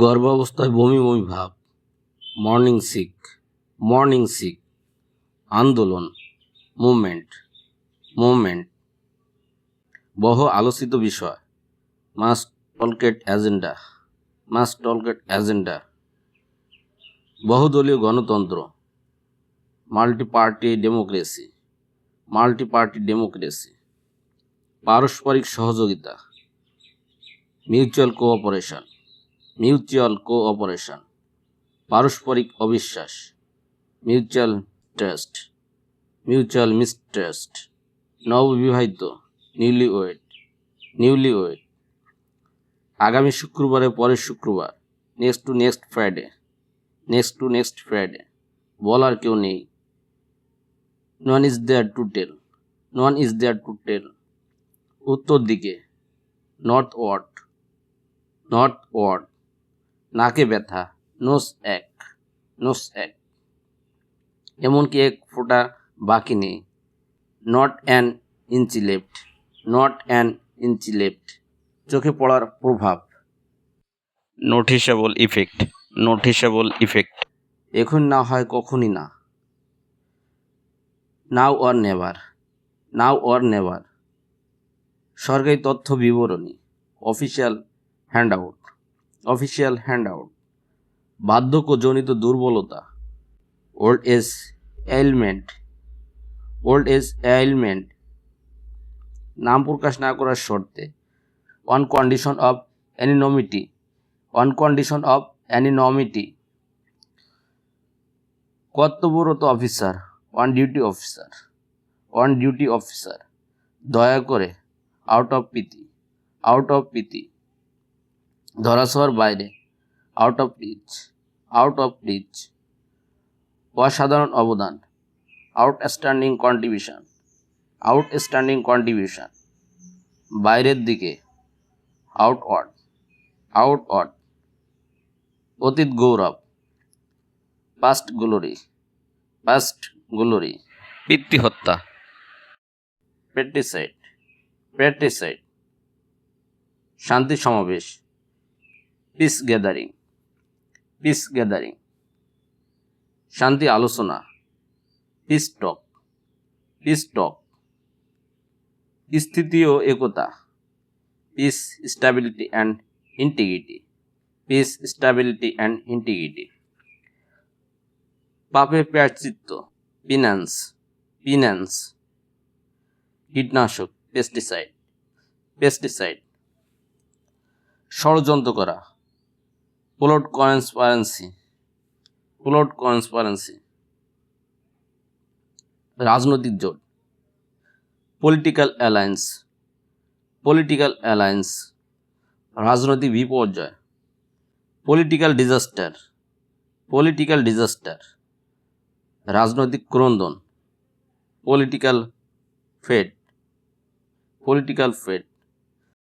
গর্ভাবস্থায় বমি বমি ভাব, মর্নিং সিক, আন্দোলন, মুভমেন্ট, বহু আলোচিত বিষয়, মাস্ট টলকেট এজেন্ডা, বহুদলীয় গণতন্ত্র, মাল্টিপার্টি ডেমোক্রেসি, পারস্পরিক সহযোগিতা, মিউচুয়াল কোঅপারেশন, পারস্পরিক অবিশ্বাস, মিউচুয়াল মিসট্রাস্ট, নববিবাহিত, নিউলিওয়েড, আগামী শুক্রবারের পরের শুক্রবার, নেক্সট টু নেক্সট ফ্রাইডে, বলার কেউ নেই, no one is there to tell, উত্তর দিকে, নর্থওয়ার্ড, নাকে ব্যথা, নোস এক, এমনকি এক ফোঁটা বাকি নেই, নট অ্যান ইঞ্চি লেফট, চোখে পড়ার প্রভাব, নোটিসেবল ইফেক্ট, এখন না হয় কখনই না, নাও অর নেভার, সরকারি তথ্য বিবরণী, অফিসিয়াল হ্যান্ডআউট, বার্ধক্যজনিত দুর্বলতা, ওল্ড এজ এলমেন্ট, নাম প্রকাশ না করার শর্তে, অন কন্ডিশন অফ অ্যানিনমিটি, কর্তব্যরত অফিসার, অন ডিউটি অফিসার, দয়া করে, আউট অফ পিতি, ধরাছোঁয়ার বাইরে, আউট অফ রিচ, অসাধারণ অবদান, আউটস্ট্যান্ডিং কন্ট্রিবিউশন, বাইরের দিকে, আউটওয়ার্ড, অতীত গৌরব, পাস্ট গ্লোরি, পিতৃ হত্যা, প্যাট্রিসাইড, শান্তি সমাবেশ, পিস গ্যাদারিং, শান্তি আলোচনা, পিস টক, স্থিতি ও একতা, পিস স্টেবিলিটি অ্যান্ড ইন্টিগ্রিটি, পাপে প্রায়শ্চিত্ত, পিন্যান্স, কীটনাশক, পেস্টিসাইড, ষড়যন্ত্র করা, প্লট কনস্পিরেন্সি, রাজনৈতিক জোট, পলিটিক্যাল অ্যালায়েন্স, রাজনৈতিক বিপর্যয়, পলিটিক্যাল ডিজাস্টার, রাজনৈতিক ক্রন্দন, পলিটিক্যাল ফেড,